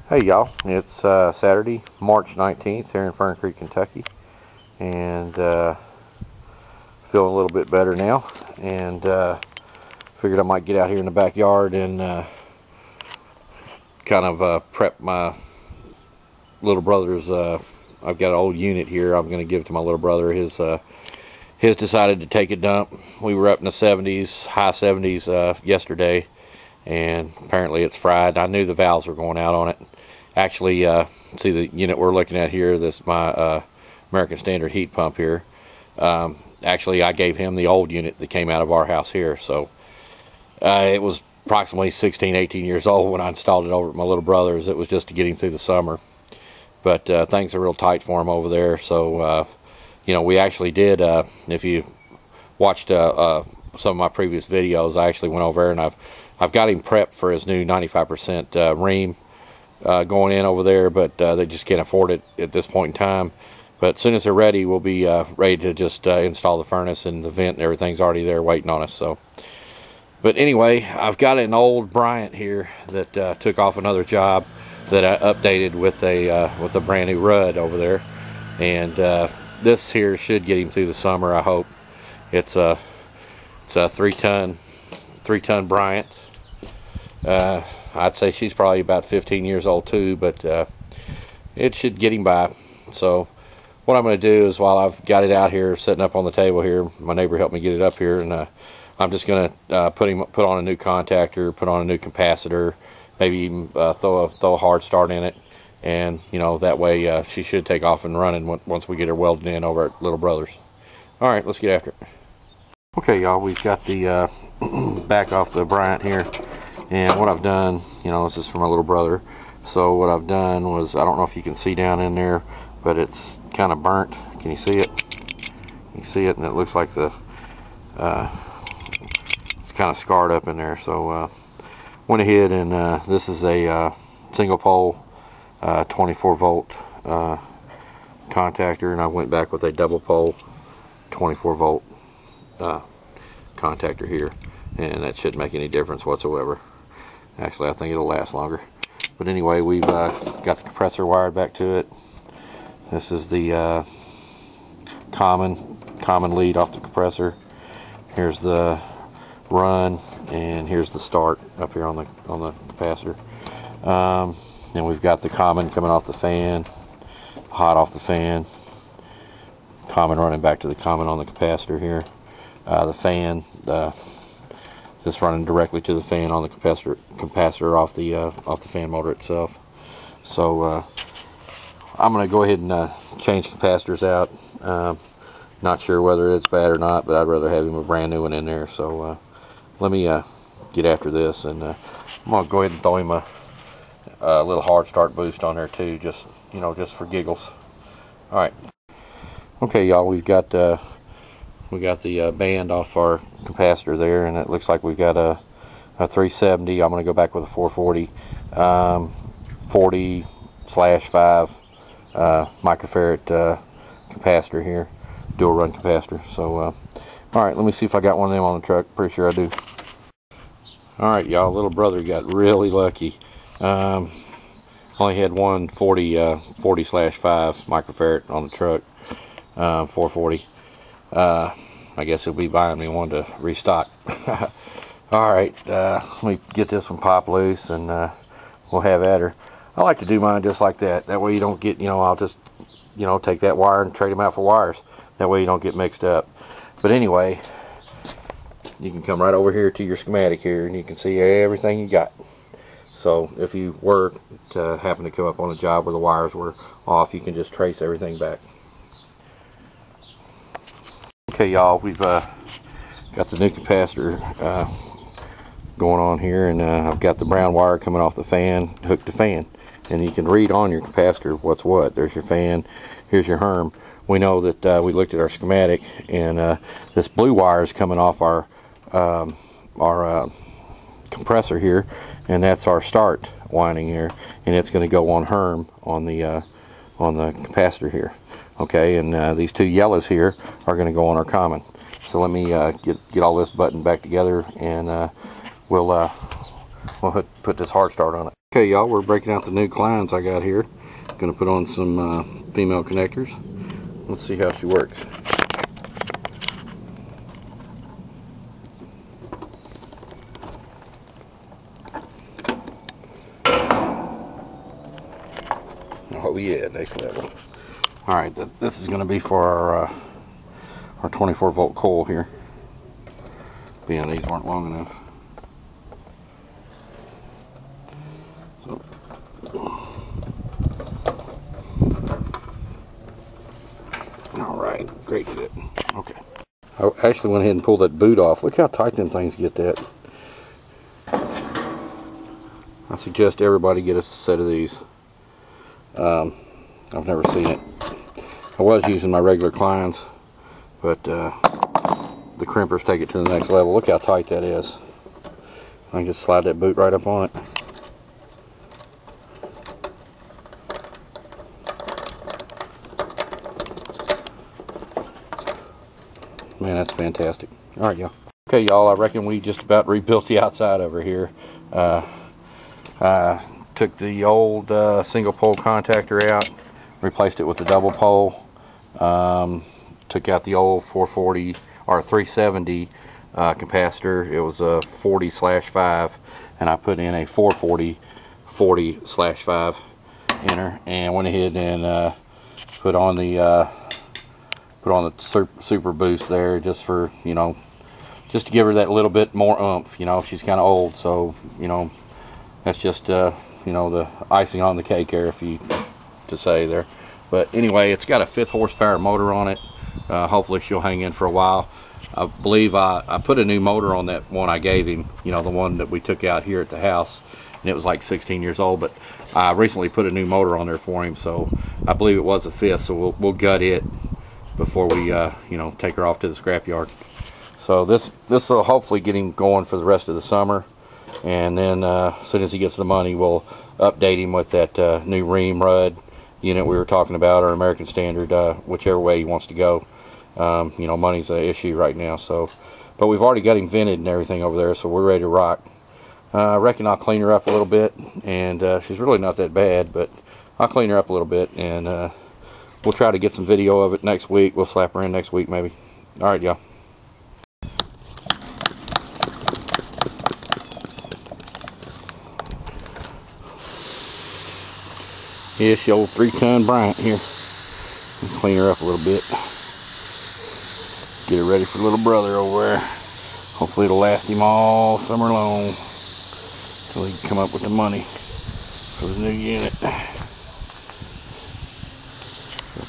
Hey y'all, it's Saturday, March 19th here in Fern Creek, Kentucky, and feeling a little bit better now, and figured I might get out here in the backyard and kind of prep my little brother's. I've got an old unit here. I'm going to give it to my little brother. His decided to take a dump. We were up in the 70s, high 70s yesterday, and apparently it's fried. I knew the valves were going out on it. Actually, see the unit we're looking at here, this is my American Standard heat pump here. Actually, I gave him the old unit that came out of our house here, so it was approximately 18 years old when I installed it over at my little brother's. It was just to get him through the summer, but things are real tight for him over there. So you know, we actually did, if you watched some of my previous videos, I actually went over there and I've got him prepped for his new 95% ream going in over there, but they just can't afford it at this point in time. But as soon as they're ready, we'll be ready to just install the furnace, and the vent and everything's already there waiting on us. So, but anyway, I've got an old Bryant here that took off another job that I updated with a brand new Rudd over there, and this here should get him through the summer, I hope. It's a 3-ton Bryant. I'd say she's probably about 15 years old too, but it should get him by. So what I'm going to do is, while I've got it out here sitting up on the table here, my neighbor helped me get it up here, and I'm just going to put on a new contactor, put on a new capacitor, maybe even throw a hard start in it, and you know, that way she should take off and running once we get her welded in over at little brother's. All right, let's get after it. Okay y'all, we've got the back off the Bryant here. And what I've done, you know, this is for my little brother. So what I've done was, I don't know if you can see down in there, but it's kind of burnt. Can you see it? You can see it, and it looks like the it's kind of scarred up in there. So went ahead and this is a single pole 24 volt contactor, and I went back with a double pole 24 volt contactor here, and that shouldn't make any difference whatsoever. Actually, I think it'll last longer. But anyway, we've got the compressor wired back to it. This is the common lead off the compressor. Here's the run, and here's the start up here on the capacitor. And we've got the common coming off the fan, hot off the fan, common running back to the common on the capacitor here. The fan just running directly to the fan on the capacitor off the fan motor itself. So I'm going to go ahead and change capacitors out. Not sure whether it's bad or not, but I'd rather have him a brand new one in there. So let me get after this, and I'm going to go ahead and throw him a little hard start boost on there too, just, you know, just for giggles. All right. Okay y'all, we got the band off our capacitor there, and it looks like we've got a 370. I'm going to go back with a 440 40/5 microfarad capacitor here, dual run capacitor. So all right, let me see if I got one of them on the truck. Pretty sure I do. All right y'all, little brother got really lucky. Only had one 40/5 microfarad on the truck. 440. I guess he'll be buying me one to restock. All right, let me get this one pop loose, and we'll have at her. I like to do mine just like that. That way you don't get, you know, I'll just, you know, take that wire and trade them out for wires. That way you don't get mixed up. But anyway, you can come right over here to your schematic here, and you can see everything you got. So if you were to happen to come up on a job where the wires were off, you can just trace everything back. Okay y'all, we've got the new capacitor going on here, and I've got the brown wire coming off the fan, hooked to fan, and you can read on your capacitor what's what. There's your fan, here's your Herm. We know that we looked at our schematic, and this blue wire is coming off our compressor here, and that's our start winding here, and it's going to go on Herm on the capacitor here. Okay, and these two yellows here are going to go on our common. So let me get all this buttoned back together, and we'll put this hard start on it. Okay, y'all, we're breaking out the new clients I got here. Gonna put on some female connectors. Let's see how she works. Oh yeah, next level. Alright, this is gonna be for our 24 volt coil here. Being these weren't long enough. So. Alright, great fit. Okay. I actually went ahead and pulled that boot off. Look how tight them things get that. I suggest everybody get a set of these. I've never seen it. I was using my regular clients, but the crimpers take it to the next level. Look how tight that is. I can just slide that boot right up on it. Man, that's fantastic. Alright, y'all. Okay, y'all, I reckon we just about rebuilt the outside over here. I took the old single pole contactor out, replaced it with a double pole. Took out the old 440 or 370 capacitor. It was a 40/5, and I put in a 440 40/5 in her, and went ahead and put on the super boost there, just for, you know, just to give her that little bit more oomph. You know, she's kind of old, so, you know, that's just you know, the icing on the cake there, if you to say there. But anyway, it's got a 5th horsepower motor on it. Hopefully she'll hang in for a while. I believe I put a new motor on that one I gave him, you know, the one that we took out here at the house, and it was like 16 years old, but I recently put a new motor on there for him, so I believe it was a 5th, so we'll gut it before we you know, take her off to the scrapyard. So this will hopefully get him going for the rest of the summer, and then as soon as he gets the money, we'll update him with that new ream rud unit we were talking about, or American Standard, whichever way he wants to go. You know, money's an issue right now, so, but we've already got him vented and everything over there, so we're ready to rock. I reckon I'll clean her up a little bit, and she's really not that bad, but I'll clean her up a little bit, and we'll try to get some video of it next week. We'll slap her in next week maybe. Alright, y'all. Here's the old 3-ton Bryant here. Clean her up a little bit. Get her ready for little brother over there. Hopefully it'll last him all summer long, till he can come up with the money for the new unit.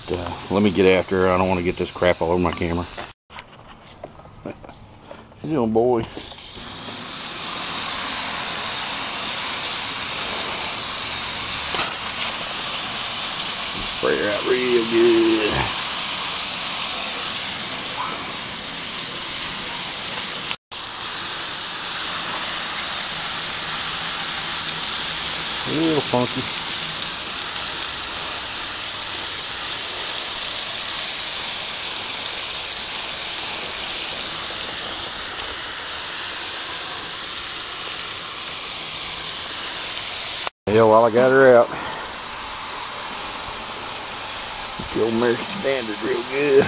But let me get after her. I don't want to get this crap all over my camera. How you doing, boy? Spray her out real good. A little funky. Yeah, while I got her out, the old American Standard real good.